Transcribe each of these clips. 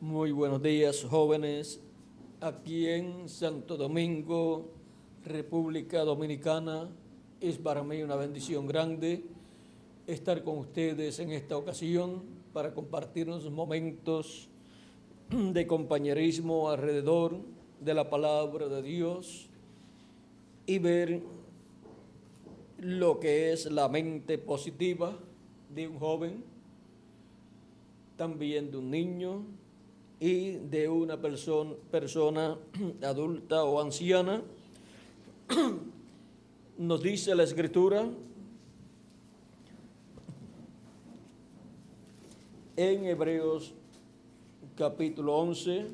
Muy buenos días, jóvenes. Aquí en Santo Domingo, República Dominicana, es para mí una bendición grande estar con ustedes en esta ocasión para compartir unos momentos de compañerismo alrededor de la palabra de Dios y ver lo que es la mente positiva de un joven, también de un niño y de una persona adulta o anciana. Nos dice la Escritura en Hebreos capítulo 11,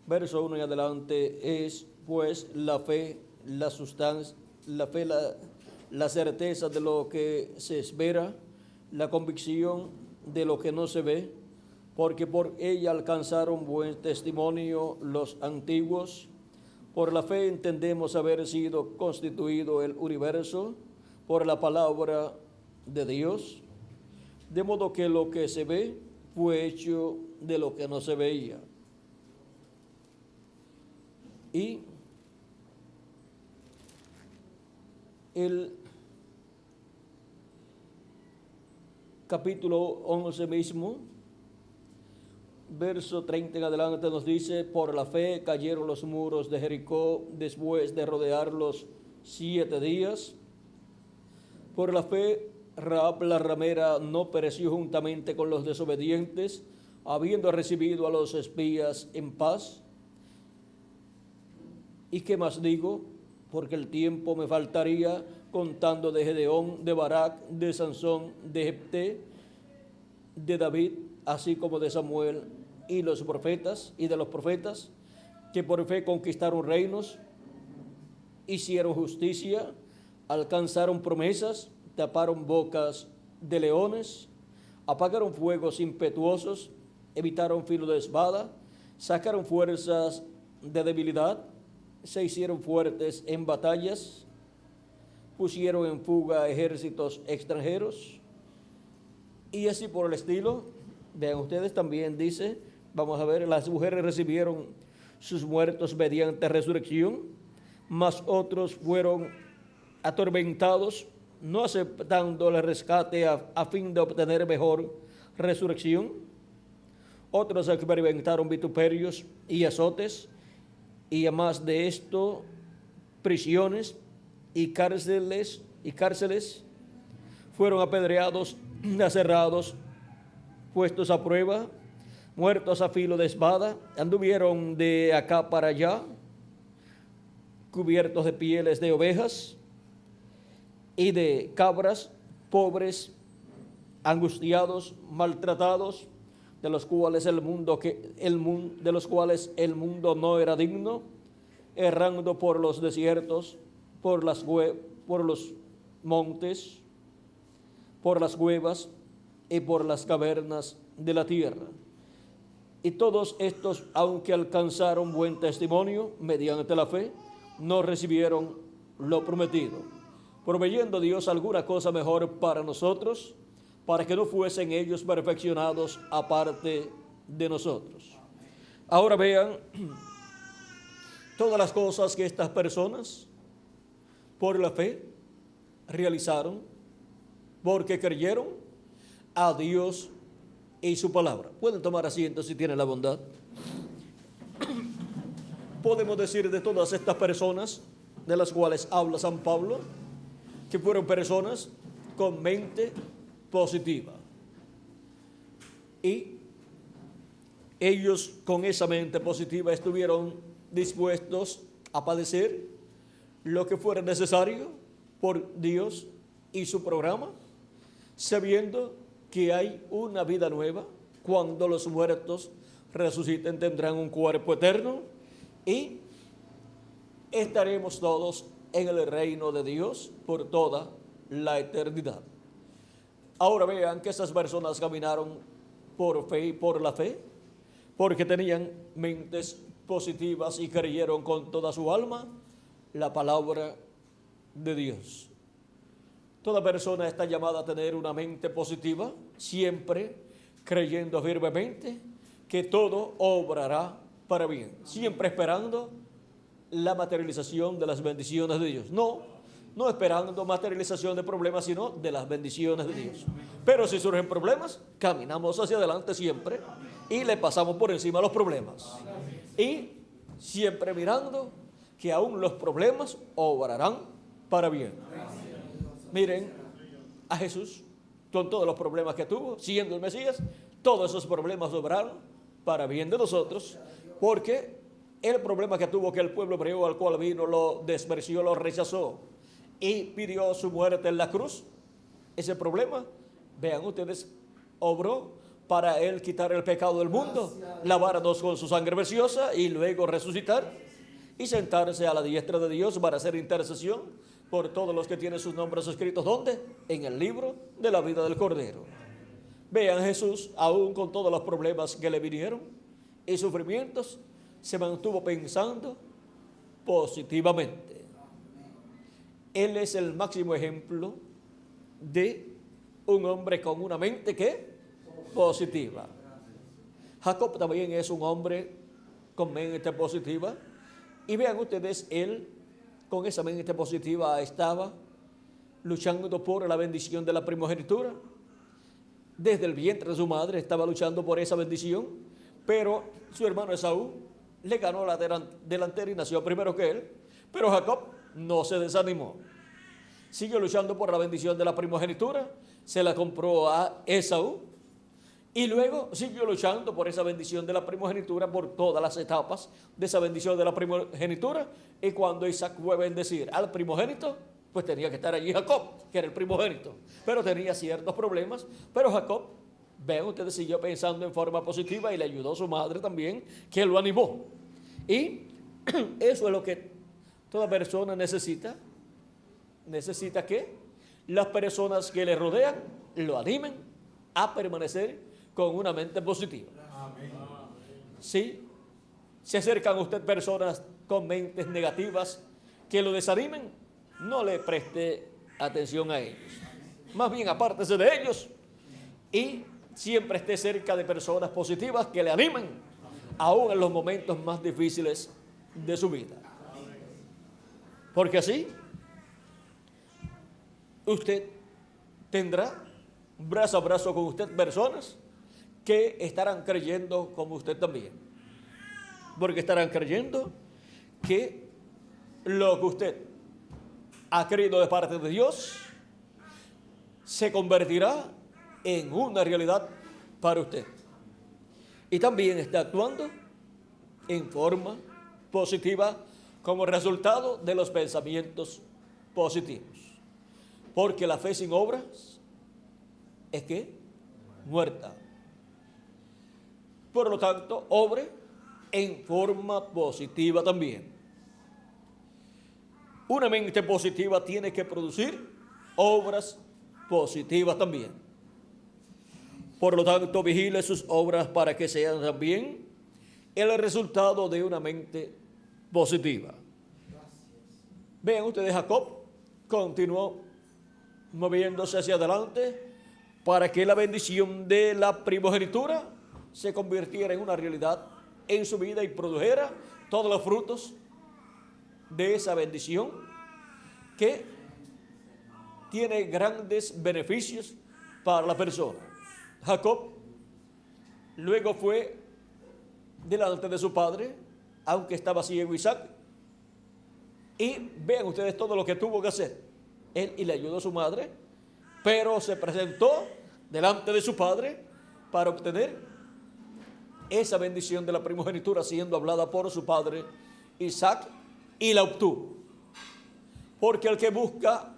verso 1 y adelante, es pues la fe, la sustancia, la certeza de lo que se espera, la convicción de lo que no se ve, porque por ella alcanzaron buen testimonio los antiguos. Por la fe entendemos haber sido constituido el universo por la palabra de Dios, de modo que lo que se ve fue hecho de lo que no se veía. Y el capítulo 11 mismo, verso 30 en adelante, nos dice: por la fe cayeron los muros de Jericó después de rodearlos 7 días. Por la fe Rahab la ramera no pereció juntamente con los desobedientes, habiendo recibido a los espías en paz. ¿Y qué más digo? Porque el tiempo me faltaría contando de Gedeón, de Barak, de Sansón, de Jefté, de David, así como de Samuel y los profetas, y de los profetas, que por fe conquistaron reinos, hicieron justicia, alcanzaron promesas, taparon bocas de leones, apagaron fuegos impetuosos, evitaron filo de espada, sacaron fuerzas de debilidad, se hicieron fuertes en batallas, pusieron en fuga ejércitos extranjeros, y así por el estilo. Vean ustedes, también dice, vamos a ver, las mujeres recibieron sus muertos mediante resurrección, mas otros fueron atormentados, no aceptando el rescate a fin de obtener mejor resurrección. Otros experimentaron vituperios y azotes, y además de esto, prisiones y cárceles, fueron apedreados, aserrados, puestos a prueba, muertos a filo de espada, anduvieron de acá para allá, cubiertos de pieles de ovejas y de cabras, pobres, angustiados, maltratados, de los cuales el mundo no era digno, errando por los desiertos, por los montes, por las cuevas y por las cavernas de la tierra. Y todos estos, aunque alcanzaron buen testimonio mediante la fe, no recibieron lo prometido, proveyendo Dios alguna cosa mejor para nosotros, para que no fuesen ellos perfeccionados aparte de nosotros. Ahora vean todas las cosas que estas personas por la fe realizaron, porque creyeron a Dios y su palabra. Pueden tomar asiento si tienen la bondad. Podemos decir de todas estas personas de las cuales habla San Pablo, que fueron personas con mente positiva. Y ellos con esa mente positiva estuvieron dispuestos a padecer lo que fuera necesario por Dios y su programa, sabiendo que hay una vida nueva. Cuando los muertos resuciten, tendrán un cuerpo eterno y estaremos todos en el reino de Dios por toda la eternidad. Ahora vean que esas personas caminaron por fe y por la fe, porque tenían mentes positivas y creyeron con toda su alma la palabra de Dios. Toda persona está llamada a tener una mente positiva, siempre creyendo firmemente que todo obrará para bien, siempre esperando la materialización de las bendiciones de Dios. No esperando materialización de problemas, sino de las bendiciones de Dios. Pero si surgen problemas, caminamos hacia adelante siempre y le pasamos por encima los problemas. Y siempre mirando que aún los problemas obrarán para bien. Miren a Jesús con todos los problemas que tuvo, siendo el Mesías, todos esos problemas obraron para bien de nosotros, porque el problema que tuvo, que el pueblo hebreo al cual vino lo despreció, lo rechazó y pidió su muerte en la cruz, ese problema, vean ustedes, obró para él quitar el pecado del mundo, lavarnos con su sangre preciosa y luego resucitar y sentarse a la diestra de Dios para hacer intercesión por todos los que tienen sus nombres escritos. ¿Dónde? En el libro de la vida del Cordero. Vean, Jesús, aún con todos los problemas que le vinieron y sufrimientos, se mantuvo pensando positivamente. Él es el máximo ejemplo de un hombre con una mente que positiva. Jacob también es un hombre con mente positiva. Y vean ustedes, él con esa mente positiva estaba luchando por la bendición de la primogenitura. Desde el vientre de su madre estaba luchando por esa bendición, pero su hermano Esaú le ganó la delantera y nació primero que él. Pero Jacob no se desanimó. Siguió luchando por la bendición de la primogenitura, se la compró a Esaú y luego siguió luchando por esa bendición de la primogenitura, por todas las etapas de esa bendición de la primogenitura. Y cuando Isaac fue a bendecir al primogénito, pues tenía que estar allí Jacob, que era el primogénito, pero tenía ciertos problemas. Pero Jacob, vean ustedes, siguió pensando en forma positiva y le ayudó a su madre también, que lo animó. Y eso es lo que toda persona necesita. Necesita que las personas que le rodean lo animen a permanecer con una mente positiva. Si se acercan a usted personas con mentes negativas que lo desanimen, no le preste atención a ellos. Más bien apártese de ellos y siempre esté cerca de personas positivas que le animen, aún en los momentos más difíciles de su vida. Porque así usted tendrá brazo a brazo con usted personas que estarán creyendo como usted también. Porque estarán creyendo que lo que usted ha creído de parte de Dios se convertirá en una realidad para usted. Y también está actuando en forma positiva como resultado de los pensamientos positivos. Porque la fe sin obras es que muerta. Por lo tanto, obre en forma positiva también. Una mente positiva tiene que producir obras positivas también. Por lo tanto, vigile sus obras para que sean también el resultado de una mente positiva. Vean ustedes, Jacob continuó moviéndose hacia adelante para que la bendición de la primogenitura se convirtiera en una realidad en su vida y produjera todos los frutos de esa bendición que tiene grandes beneficios para la persona. Jacob luego fue delante de su padre, aunque estaba ciego Isaac, y vean ustedes todo lo que tuvo que hacer. Él y le ayudó a su madre, pero se presentó delante de su padre para obtener esa bendición de la primogenitura, siendo hablada por su padre Isaac, y la obtuvo. Porque el que busca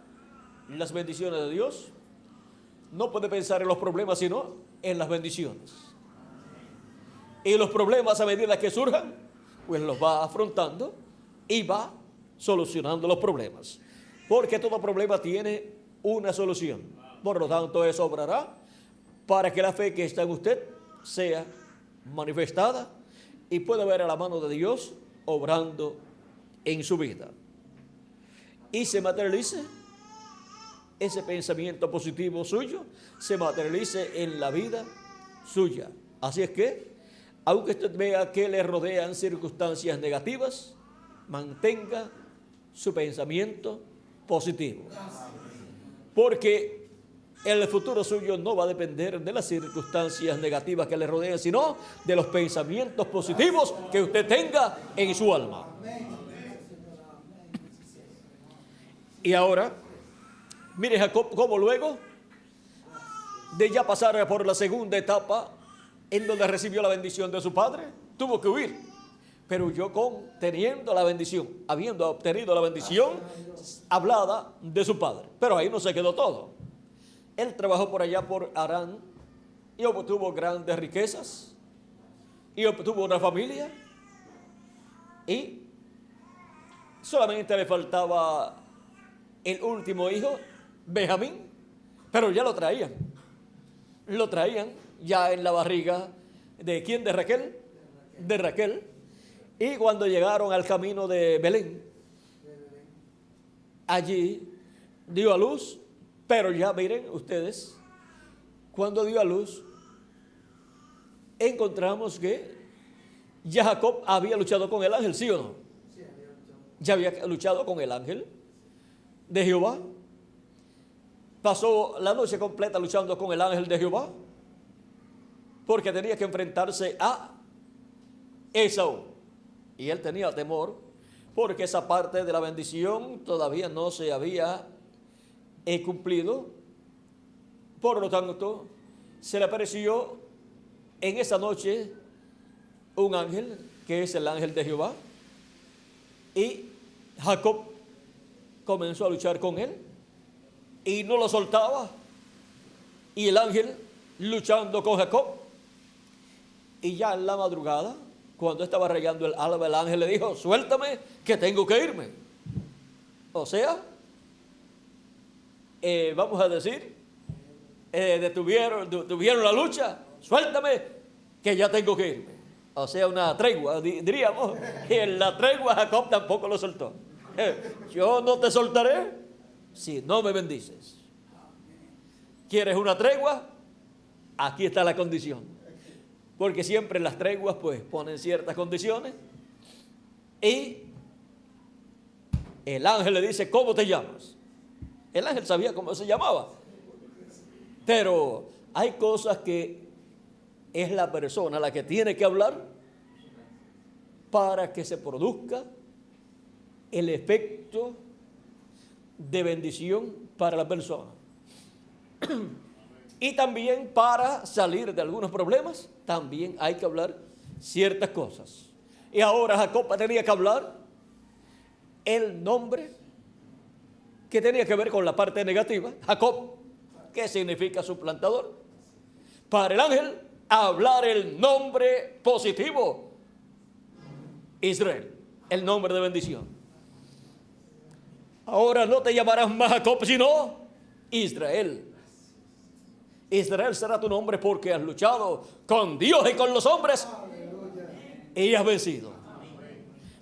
las bendiciones de Dios no puede pensar en los problemas, sino en las bendiciones. Y los problemas, a medida que surjan, pues los va afrontando y va solucionando los problemas. Porque todo problema tiene una solución. Por lo tanto, eso obrará para que la fe que está en usted sea manifestada y pueda ver a la mano de Dios obrando en su vida y se materialice ese pensamiento positivo suyo se materialice en la vida suya. Así es que, aunque usted vea que le rodean circunstancias negativas, mantenga su pensamiento positivo. Porque el futuro suyo no va a depender de las circunstancias negativas que le rodean, sino de los pensamientos positivos que usted tenga en su alma. Y ahora, mire Jacob cómo luego de ya pasar por la segunda etapa en donde recibió la bendición de su padre, tuvo que huir, pero huyó teniendo la bendición, habiendo obtenido la bendición hablada de su padre. Pero ahí no se quedó todo. Él trabajó por allá por Harán y obtuvo grandes riquezas y obtuvo una familia, y solamente le faltaba el último hijo, Benjamín, pero ya lo traían ya en la barriga de ¿quién? De Raquel. Y cuando llegaron al camino de Belén, allí dio a luz, pero ya miren ustedes, cuando dio a luz, encontramos que ya Jacob había luchado con el ángel, ¿sí o no? Ya había luchado con el ángel de Jehová. Pasó la noche completa luchando con el ángel de Jehová, porque tenía que enfrentarse a Esaú. Y él tenía temor, porque esa parte de la bendición todavía no se había cumplido. Por lo tanto, se le apareció en esa noche un ángel, que es el ángel de Jehová, y Jacob comenzó a luchar con él y no lo soltaba, y el ángel luchando con Jacob. Y ya en la madrugada, cuando estaba rayando el alba, el ángel le dijo: suéltame, que tengo que irme. O sea, vamos a decir, detuvieron la lucha, suéltame, que ya tengo que irme. O sea, una tregua, diríamos. Y en la tregua Jacob tampoco lo soltó. Yo no te soltaré si no me bendices. ¿Quieres una tregua? Aquí está la condición. Porque siempre en las treguas pues ponen ciertas condiciones. Y el ángel le dice: ¿cómo te llamas? El ángel sabía cómo se llamaba. Pero hay cosas que es la persona la que tiene que hablar para que se produzca el efecto de bendición para la persona. Y también para salir de algunos problemas, también hay que hablar ciertas cosas. Y ahora Jacob tenía que hablar el nombre que tenía que ver con la parte negativa. Jacob, que significa suplantador. Para el ángel, hablar el nombre positivo: Israel, el nombre de bendición. Ahora no te llamarás más Jacob, sino Israel. Israel será tu nombre, porque has luchado con Dios y con los hombres y has vencido.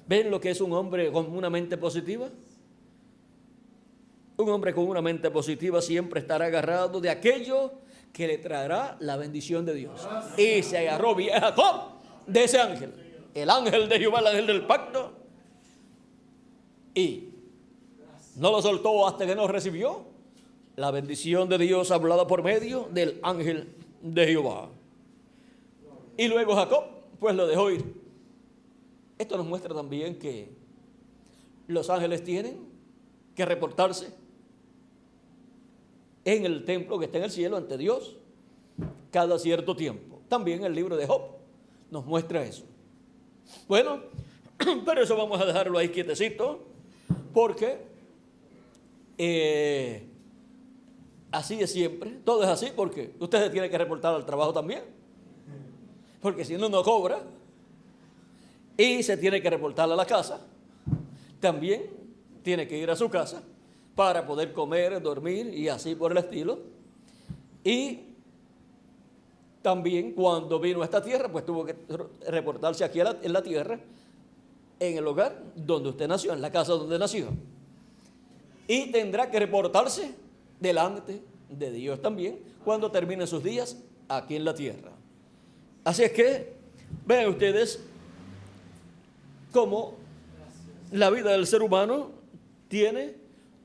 ¿Ven lo que es un hombre con una mente positiva? Un hombre con una mente positiva siempre estará agarrado de aquello que le traerá la bendición de Dios. Y se agarró bien Jacob de ese ángel, el ángel de Jehová, el ángel del pacto, y no lo soltó hasta que no recibió la bendición de Dios hablada por medio del ángel de Jehová. Y luego Jacob pues lo dejó ir. Esto nos muestra también que los ángeles tienen que reportarse en el templo que está en el cielo ante Dios cada cierto tiempo. También el libro de Job nos muestra eso. Bueno, pero eso vamos a dejarlo ahí quietecito, porque así es siempre, todo es así, porque usted se tiene que reportar al trabajo también, porque si no, no cobra. Y se tiene que reportar a la casa, también tiene que ir a su casa para poder comer, dormir y así por el estilo. Y también cuando vino a esta tierra, pues tuvo que reportarse aquí en la tierra, en el hogar donde usted nació, en la casa donde nació. Y tendrá que reportarse delante de Dios también cuando terminen sus días aquí en la tierra. Así es que vean ustedes cómo la vida del ser humano tiene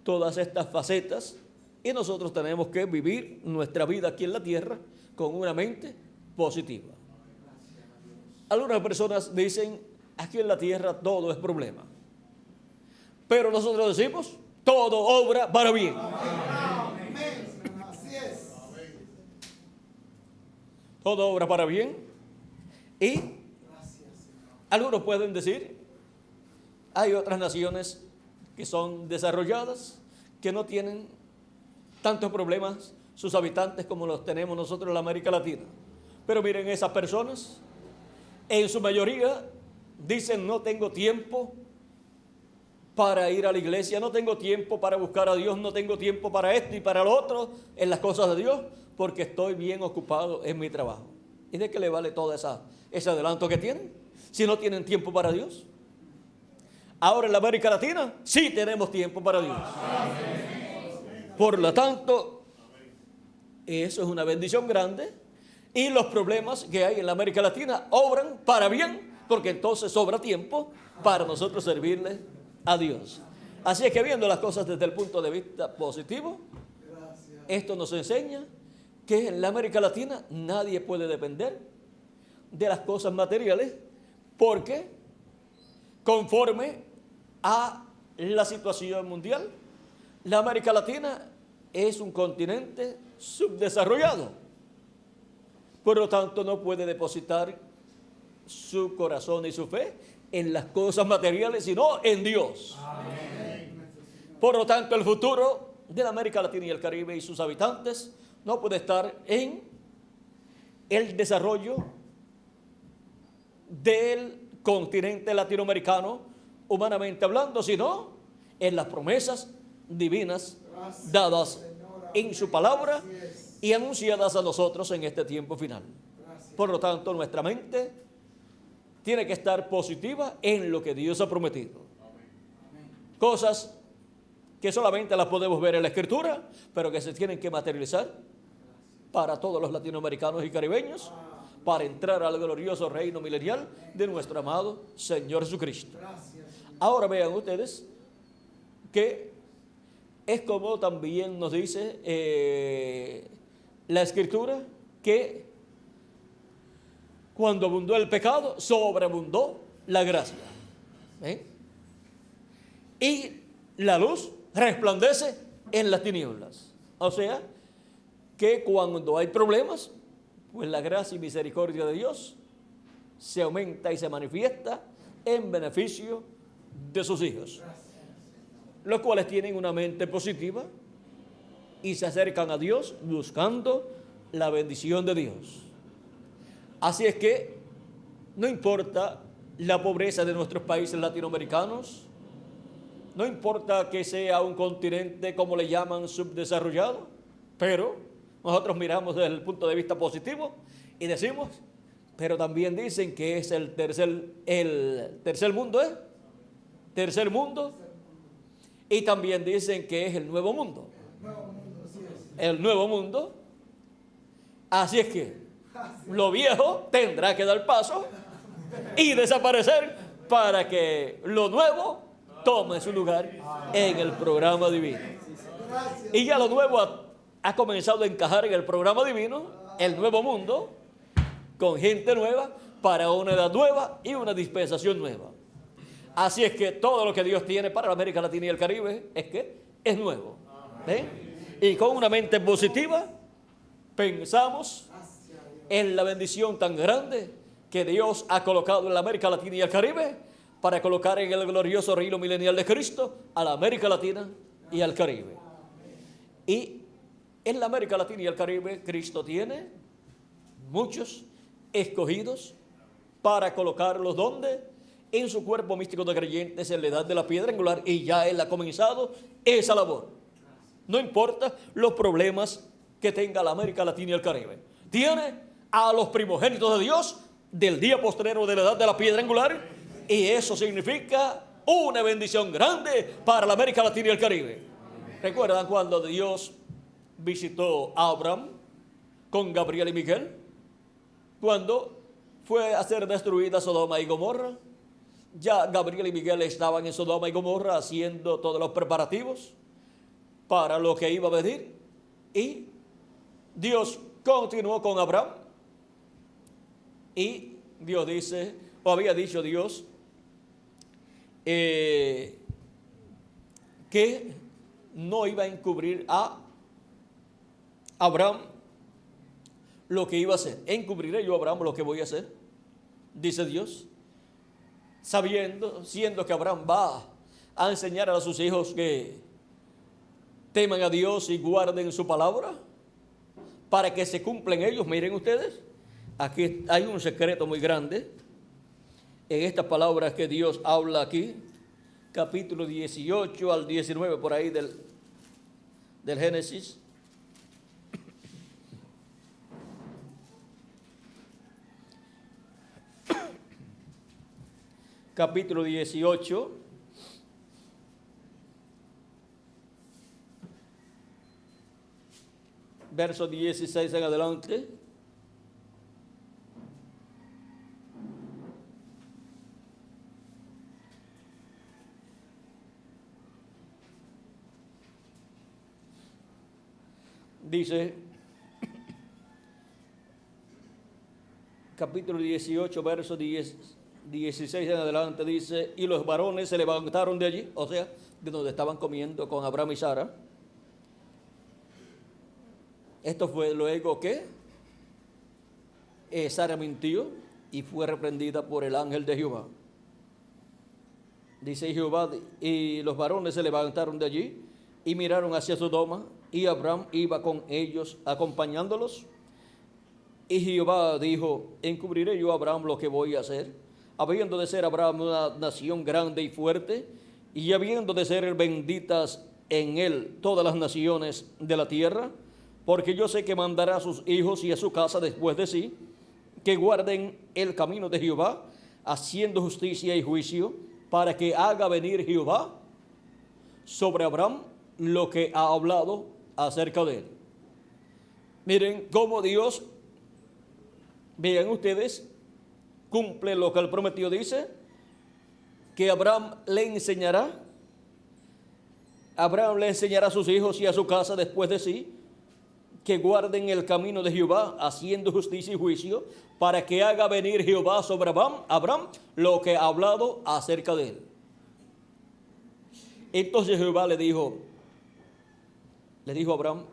todas estas facetas y nosotros tenemos que vivir nuestra vida aquí en la tierra con una mente positiva. Algunas personas dicen, aquí en la tierra todo es problema. Pero nosotros decimos, todo obra para bien. Así es. Todo obra para bien. Y algunos pueden decir, hay otras naciones que son desarrolladas, que no tienen tantos problemas sus habitantes como los tenemos nosotros en la América Latina. Pero miren, esas personas, en su mayoría, dicen, no tengo tiempo para ir a la iglesia, no tengo tiempo para buscar a Dios, no tengo tiempo para esto y para lo otro, en las cosas de Dios, porque estoy bien ocupado en mi trabajo. ¿Y de qué le vale todo ese adelanto que tienen si no tienen tiempo para Dios? Ahora en la América Latina sí tenemos tiempo para Dios. Por lo tanto, eso es una bendición grande. Y los problemas que hay en la América Latina obran para bien, porque entonces sobra tiempo para nosotros servirle a Dios. Así es que viendo las cosas desde el punto de vista positivo, esto nos enseña que en la América Latina nadie puede depender de las cosas materiales, porque conforme a la situación mundial, la América Latina es un continente subdesarrollado. Por lo tanto, no puede depositar su corazón y su fe en las cosas materiales, sino en Dios. Amén. Por lo tanto, el futuro de la América Latina y el Caribe y sus habitantes no puede estar en el desarrollo del continente latinoamericano, humanamente hablando, sino en las promesas divinas dadas en su palabra y anunciadas a nosotros en este tiempo final. Por lo tanto, nuestra mente tiene que estar positiva en lo que Dios ha prometido. Cosas que solamente las podemos ver en la Escritura, pero que se tienen que materializar para todos los latinoamericanos y caribeños, para entrar al glorioso reino milenial de nuestro amado Señor Jesucristo. Ahora vean ustedes que es como también nos dice la Escritura, que cuando abundó el pecado, sobreabundó la gracia. Y la luz resplandece en las tinieblas. O sea, que cuando hay problemas, pues la gracia y misericordia de Dios se aumenta y se manifiesta en beneficio de sus hijos, los cuales tienen una mente positiva y se acercan a Dios buscando la bendición de Dios. Así es que no importa la pobreza de nuestros países latinoamericanos, no importa que sea un continente, como le llaman, subdesarrollado, pero nosotros miramos desde el punto de vista positivo y decimos, pero también dicen que es el tercer mundo, tercer mundo, y también dicen que es el nuevo mundo. El nuevo mundo. Así es que lo viejo tendrá que dar paso y desaparecer para que lo nuevo tome su lugar en el programa divino. Y ya lo nuevo ha comenzado a encajar en el programa divino, el nuevo mundo, con gente nueva, para una edad nueva y una dispensación nueva. Así es que todo lo que Dios tiene para la América Latina y el Caribe es nuevo. Y con una mente positiva pensamos en la bendición tan grande que Dios ha colocado en la América Latina y el Caribe, para colocar en el glorioso reino milenial de Cristo a la América Latina y al Caribe. Y en la América Latina y el Caribe, Cristo tiene muchos escogidos para colocarlos ¿dónde? En su cuerpo místico de creyentes en la edad de la piedra angular, y ya Él ha comenzado esa labor. No importa los problemas que tenga la América Latina y el Caribe. Tiene a los primogénitos de Dios del día postrero de la edad de la piedra angular, y eso significa una bendición grande para la América Latina y el Caribe. ¿Recuerdan cuando Dios visitó a Abraham con Gabriel y Miguel cuando fue a ser destruida Sodoma y Gomorra. Ya Gabriel y Miguel estaban en Sodoma y Gomorra haciendo todos los preparativos para lo que iba a venir. Y Dios continuó con Abraham. Y Dios dice, o había dicho Dios, que no iba a encubrir a Abraham lo que iba a hacer. Encubriré yo a Abraham lo que voy a hacer, dice Dios, siendo que Abraham va a enseñar a sus hijos que teman a Dios y guarden su palabra para que se cumplan ellos. Miren ustedes, aquí hay un secreto muy grande en estas palabras que Dios habla aquí, capítulo 18 al 19, por ahí del Génesis. Capítulo 18, verso 16 en adelante. Dice, capítulo 18, verso 16 en adelante, dice, y los varones se levantaron de allí, o sea, de donde estaban comiendo con Abraham y Sara. Esto fue luego que Sara mintió y fue reprendida por el ángel de Jehová. Dice Jehová, y los varones se levantaron de allí y miraron hacia Sodoma, y Abraham iba con ellos acompañándolos. Y Jehová dijo, encubriré yo a Abraham lo que voy a hacer, habiendo de ser Abraham una nación grande y fuerte, y habiendo de ser benditas en él todas las naciones de la tierra, porque yo sé que mandará a sus hijos y a su casa después de sí, que guarden el camino de Jehová, haciendo justicia y juicio, para que haga venir Jehová sobre Abraham lo que ha hablado acerca de él. Miren cómo Dios, vean ustedes, cumple lo que él prometió. Dice que Abraham le enseñará a sus hijos y a su casa después de sí, que guarden el camino de Jehová, haciendo justicia y juicio, para que haga venir Jehová sobre Abraham lo que ha hablado acerca de él. Entonces Jehová le dijo a Abraham,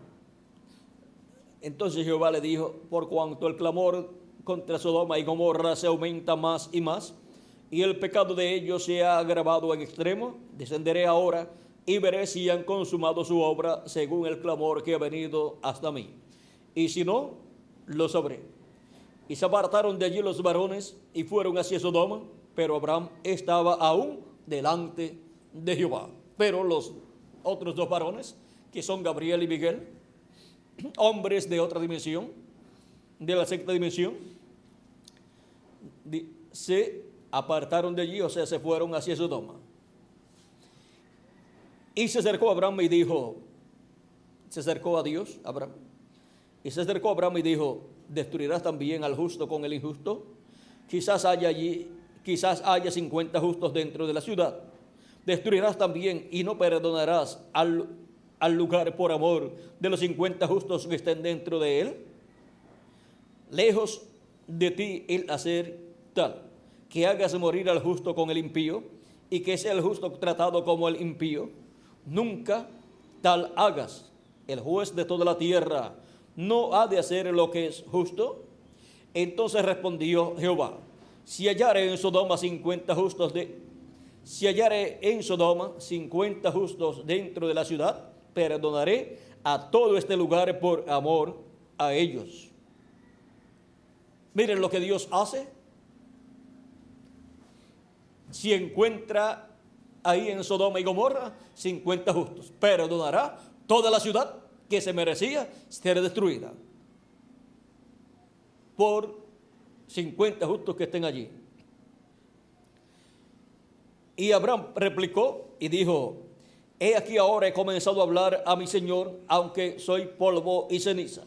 entonces Jehová le dijo, por cuanto el clamor contra Sodoma y Gomorra se aumenta más y más, y el pecado de ellos se ha agravado en extremo, descenderé ahora y veré si han consumado su obra según el clamor que ha venido hasta mí. Y si no, lo sabré. Y se apartaron de allí los varones y fueron hacia Sodoma, pero Abraham estaba aún delante de Jehová. Pero los otros dos varones, que son Gabriel y Miguel, hombres de otra dimensión, de la sexta dimensión, se apartaron de allí, o sea, se fueron hacia Sodoma. Y se acercó a Abraham y dijo, se acercó a Dios, Abraham, y se acercó a Abraham y dijo, ¿destruirás también al justo con el injusto? Quizás haya 50 justos dentro de la ciudad. Destruirás también y no perdonarás al lugar por amor de los 50 justos que estén dentro de él. Lejos de ti el hacer tal, que hagas morir al justo con el impío, y que sea el justo tratado como el impío. Nunca tal hagas. El juez de toda la tierra no ha de hacer lo que es justo. Entonces respondió Jehová, si hallare en Sodoma 50 justos dentro de la ciudad, perdonaré a todo este lugar por amor a ellos. Miren lo que Dios hace. Si encuentra ahí en Sodoma y Gomorra 50 justos, perdonará toda la ciudad que se merecía ser destruida por 50 justos que estén allí. Y Abraham replicó y dijo, he aquí ahora he comenzado a hablar a mi Señor, aunque soy polvo y ceniza.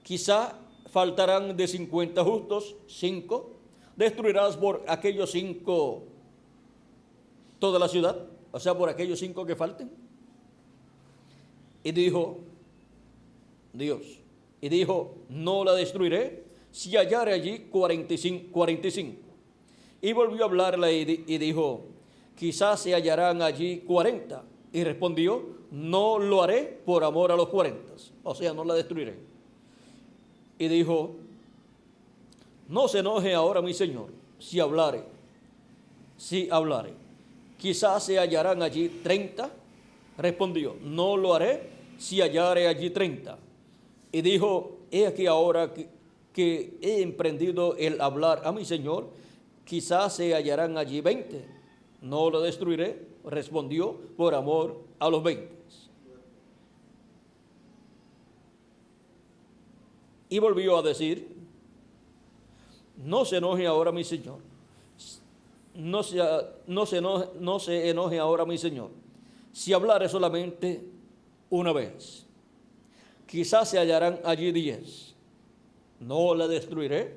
Quizá faltarán de 50 justos 5. ¿Destruirás por aquellos 5 toda la ciudad? O sea, por aquellos 5 que falten. Y dijo Dios, no la destruiré si hallare allí 45. Y volvió a hablarle y dijo, quizás se hallarán allí 40. Y respondió, no lo haré por amor a los 40. O sea, no la destruiré. Y dijo, no se enoje ahora mi Señor, si hablare. Quizás se hallarán allí 30. Respondió, no lo haré si hallare allí 30. Y dijo, he aquí ahora que he emprendido el hablar a mi Señor, quizás se hallarán allí 20. No lo destruiré, respondió, por amor a los 20. Y volvió a decir, no se enoje ahora mi Señor, no se enoje ahora mi Señor, si hablare solamente una vez. Quizás se hallarán allí 10. No la destruiré,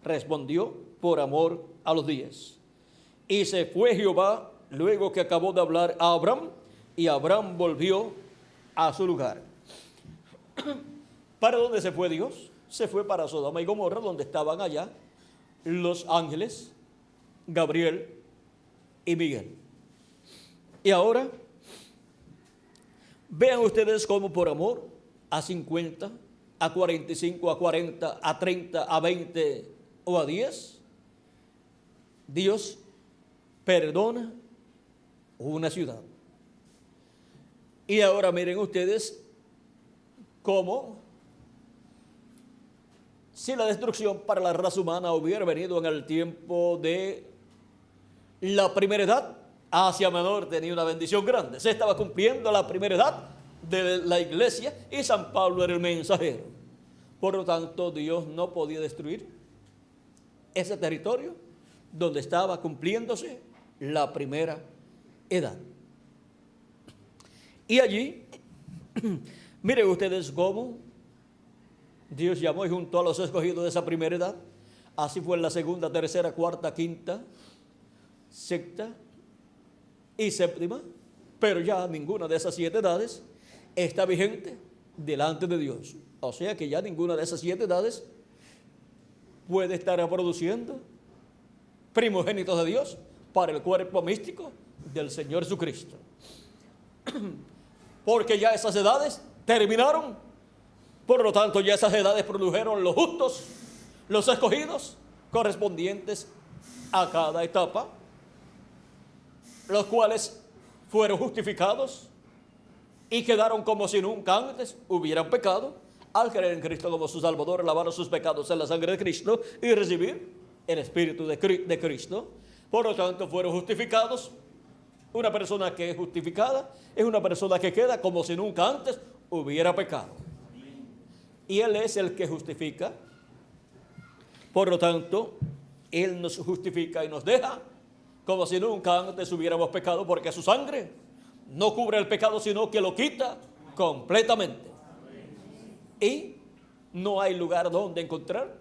respondió, por amor a los 10. Y se fue Jehová luego que acabó de hablar a Abraham, y Abraham volvió a su lugar. ¿Para dónde se fue Dios? Se fue para Sodoma y Gomorra, donde estaban allá los ángeles, Gabriel y Miguel. Y ahora, vean ustedes cómo por amor a 50, a 45, a 40, a 30, a 20 o a 10, Dios perdona una ciudad. Y ahora miren ustedes cómo, si la destrucción para la raza humana hubiera venido en el tiempo de la primera edad, Asia Menor tenía una bendición grande. Se estaba cumpliendo la primera edad de la iglesia y San Pablo era el mensajero. Por lo tanto, Dios no podía destruir ese territorio donde estaba cumpliéndose la primera edad. Y allí, miren ustedes cómo Dios llamó y juntó a los escogidos de esa primera edad. Así fue en la segunda, tercera, cuarta, quinta, sexta y séptima. Pero ya ninguna de esas 7 edades está vigente delante de Dios. O sea que ya ninguna de esas 7 edades puede estar reproduciendo primogénitos de Dios para el cuerpo místico del Señor Jesucristo. Porque ya esas edades terminaron. Por lo tanto, ya esas edades produjeron los justos, los escogidos, correspondientes a cada etapa, los cuales fueron justificados y quedaron como si nunca antes hubieran pecado, al creer en Cristo como su Salvador, lavar sus pecados en la sangre de Cristo y recibir el Espíritu de Cristo. Por lo tanto, fueron justificados. Una persona que es justificada es una persona que queda como si nunca antes hubiera pecado. Y Él es el que justifica. Por lo tanto, Él nos justifica y nos deja como si nunca antes hubiéramos pecado, porque su sangre no cubre el pecado, sino que lo quita completamente. Y no hay lugar donde encontrar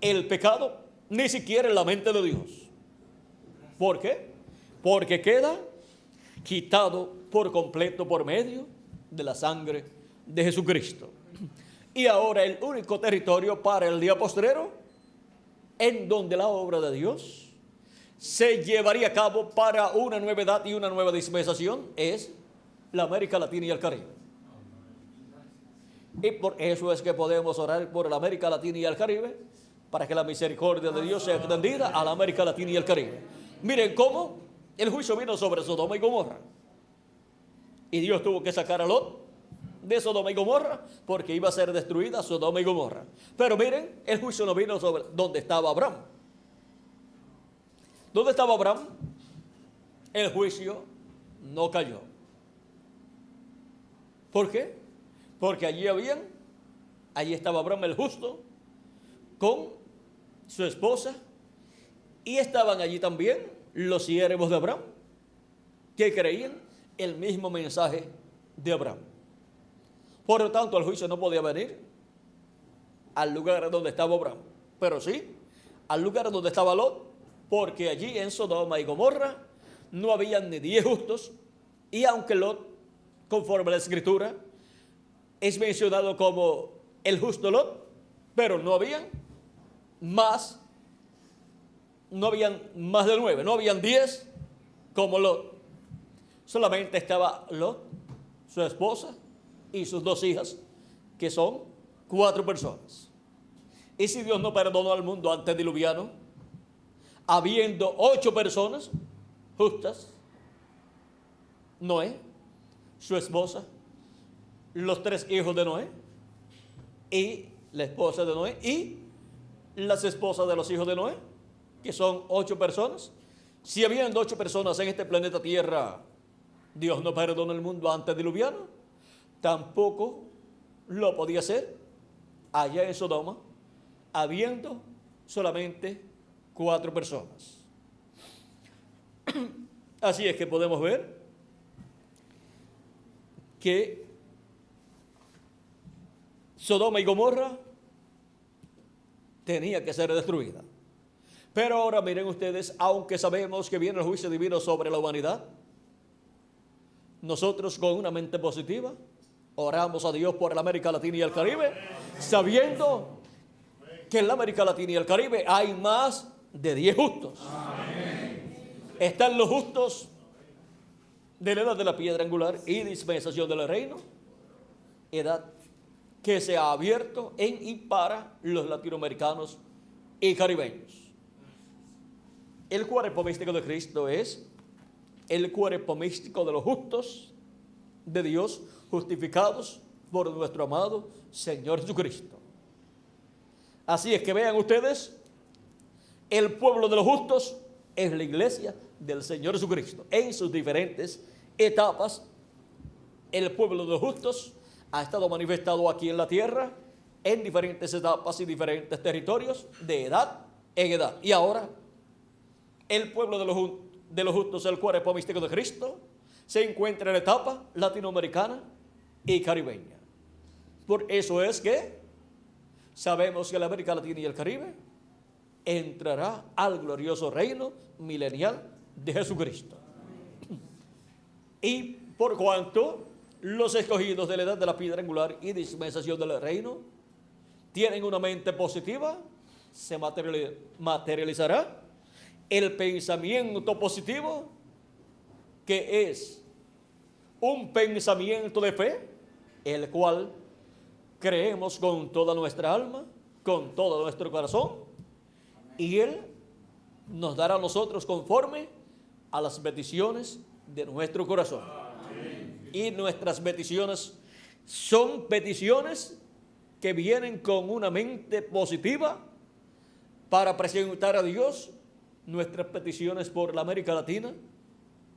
el pecado, ni siquiera en la mente de Dios. ¿Por qué? Porque queda quitado por completo por medio de la sangre de Jesucristo. Y ahora el único territorio para el día postrero en donde la obra de Dios se llevaría a cabo para una nueva edad y una nueva dispensación es la América Latina y el Caribe. Y por eso es que podemos orar por la América Latina y el Caribe, para que la misericordia de Dios sea extendida a la América Latina y el Caribe. Miren cómo el juicio vino sobre Sodoma y Gomorra. Y Dios tuvo que sacar a Lot de Sodoma y Gomorra porque iba a ser destruida Sodoma y Gomorra. Pero miren, el juicio no vino sobre donde estaba Abraham. ¿Dónde estaba Abraham? El juicio no cayó. ¿Por qué? Porque allí estaba Abraham el justo con su esposa, y estaban allí también los siervos de Abraham que creían el mismo mensaje de Abraham. Por lo tanto, el juicio no podía venir al lugar donde estaba Abraham, pero sí al lugar donde estaba Lot, porque allí en Sodoma y Gomorra no habían ni 10 justos, y aunque Lot, conforme a la Escritura, es mencionado como el justo Lot, pero no habían más de 9, no habían 10 como Lot. Solamente estaba Lot, su esposa y sus 2 hijas, que son 4 personas. Y si Dios no perdonó al mundo antediluviano, habiendo 8 personas justas, Noé, su esposa, los 3 hijos de Noé, y la esposa de Noé, y las esposas de los hijos de Noé, que son 8 personas. Si habiendo 8 personas en este planeta Tierra, Dios no perdonó el mundo antediluviano, tampoco lo podía hacer allá en Sodoma, habiendo solamente 4 personas. Así es que podemos ver que Sodoma y Gomorra tenía que ser destruida. Pero ahora miren ustedes, aunque sabemos que viene el juicio divino sobre la humanidad, nosotros con una mente positiva oramos a Dios por la América Latina y el Caribe, sabiendo que en la América Latina y el Caribe hay más de 10 justos. Están los justos de la edad de la piedra angular y dispensación del reino, edad que se ha abierto en y para los latinoamericanos y caribeños. El cuerpo místico de Cristo es el cuerpo místico de los justos de Dios, justificados por nuestro amado Señor Jesucristo. Así es que vean ustedes, el pueblo de los justos es la iglesia del Señor Jesucristo. En sus diferentes etapas, el pueblo de los justos ha estado manifestado aquí en la tierra en diferentes etapas y diferentes territorios, de edad en edad. Y ahora, el pueblo de los justos, el cuerpo místico de Cristo, se encuentra en la etapa latinoamericana y caribeña. Por eso es que sabemos que la América Latina y el Caribe entrará al glorioso reino milenial de Jesucristo. Y por cuanto los escogidos de la edad de la piedra angular y dispensación del reino tienen una mente positiva, se materializará el pensamiento positivo, que es un pensamiento de fe, el cual creemos con toda nuestra alma, con todo nuestro corazón, y Él nos dará a nosotros conforme a las peticiones de nuestro corazón. Y nuestras peticiones son peticiones que vienen con una mente positiva para presentar a Dios nuestras peticiones por la América Latina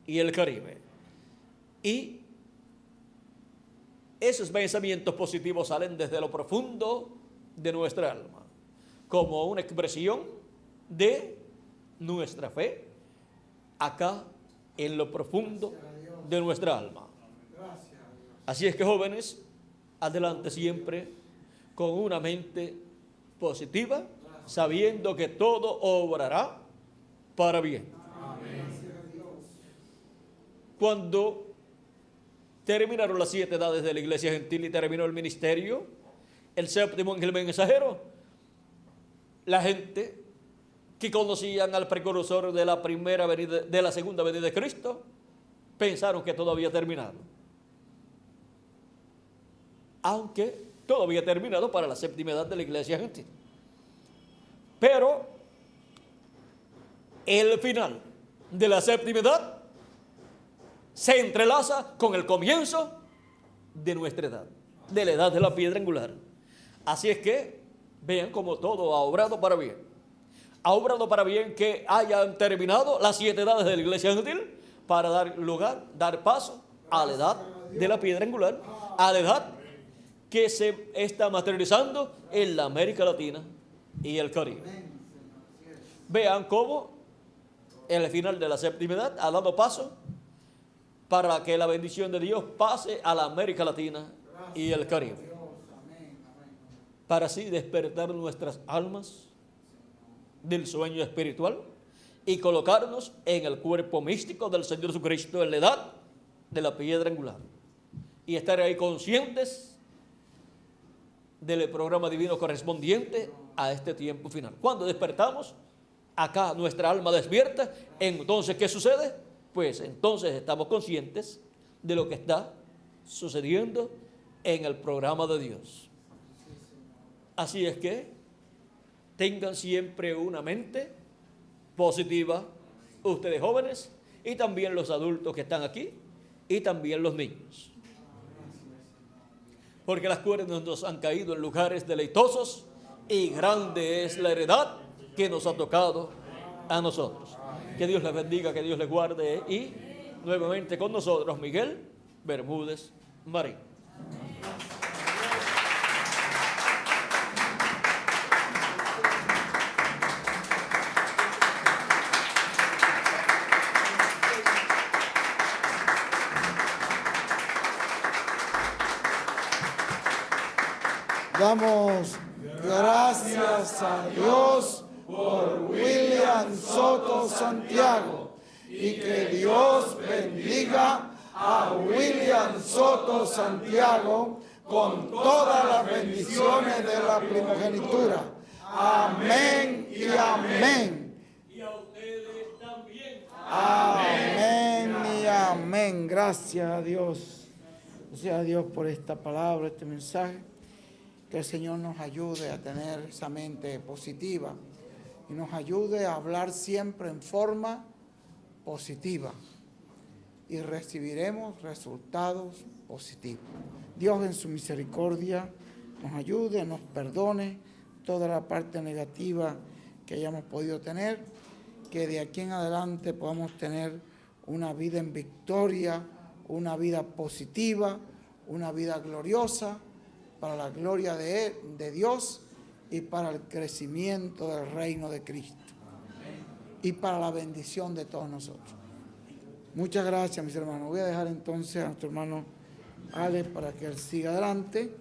y el Caribe. Y esos pensamientos positivos salen desde lo profundo de nuestra alma, como una expresión de nuestra fe acá en lo profundo de nuestra alma. Así es que, jóvenes, adelante siempre con una mente positiva, sabiendo que todo obrará para bien. Cuando terminaron las 7 edades de la iglesia gentil y terminó el ministerio, el séptimo ángel mensajero, la gente que conocían al precursor de la primera venida, de la segunda venida de Cristo, pensaron que todo había terminado. Aunque todo había terminado para la séptima edad de la iglesia gentil. Pero el final de la séptima edad se entrelaza con el comienzo de nuestra edad, de la edad de la piedra angular. Así es que vean cómo todo ha obrado para bien. Ha obrado para bien que hayan terminado las 7 edades de la iglesia gentil para dar paso a la edad de la piedra angular, a la edad que se está materializando en la América Latina y el Caribe. Vean cómo el final de la séptima edad ha dado paso para que la bendición de Dios pase a la América Latina y el Caribe, para así despertar nuestras almas del sueño espiritual y colocarnos en el cuerpo místico del Señor Jesucristo en la edad de la piedra angular, y estar ahí conscientes del programa divino correspondiente a este tiempo final. Cuando despertamos, acá nuestra alma despierta, entonces ¿qué sucede? Pues entonces estamos conscientes de lo que está sucediendo en el programa de Dios. Así es que tengan siempre una mente positiva, ustedes jóvenes y también los adultos que están aquí y también los niños. Porque las cuerdas nos han caído en lugares deleitosos y grande es la heredad que nos ha tocado a nosotros. Que Dios les bendiga, que Dios les guarde, y nuevamente con nosotros Miguel Bermúdez Marín. Damos gracias a Dios por William Soto Santiago, y que Dios bendiga a William Soto Santiago con todas las bendiciones de la primogenitura. Amén y amén. Y a ustedes también. Amén y amén. Gracias a Dios. Gracias a Dios por esta palabra, este mensaje. Que el Señor nos ayude a tener esa mente positiva y nos ayude a hablar siempre en forma positiva, y recibiremos resultados positivos. Dios en su misericordia nos ayude, nos perdone toda la parte negativa que hayamos podido tener, que de aquí en adelante podamos tener una vida en victoria, una vida positiva, una vida gloriosa, para la gloria de Dios y para el crecimiento del reino de Cristo y para la bendición de todos nosotros. Muchas gracias, mis hermanos. Voy a dejar entonces a nuestro hermano Alex para que él siga adelante.